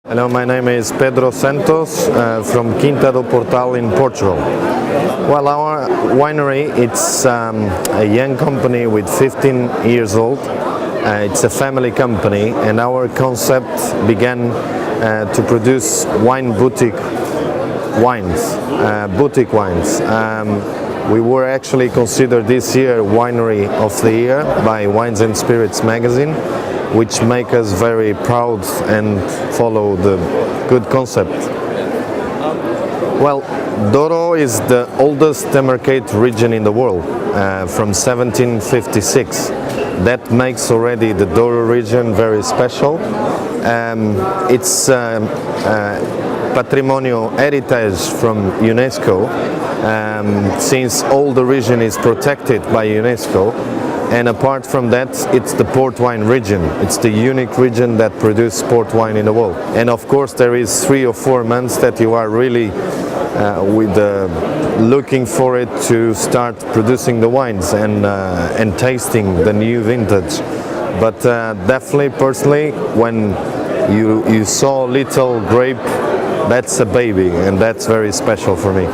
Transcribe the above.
Hello, my name is Pedro Santos from Quinta do Portal in Portugal. Well, our winery, it's a young company with 15 years old. It's a family company, and our concept began to produce boutique wines. We were actually considered this year Winery of the Year by Wines and Spirits magazine, which make us very proud and follow the good concept. Well, Douro is the oldest demarcated region in the world, from 1756. That makes already the Douro region very special. It's Patrimonio Heritage from UNESCO, since all the region is protected by UNESCO. And apart from that, it's the port wine region. It's the unique region that produces port wine in the world. And of course, there is 3 or 4 months that you are really looking for it to start producing the wines and tasting the new vintage. But definitely, personally, when you saw little grape, that's a baby, and that's very special for me.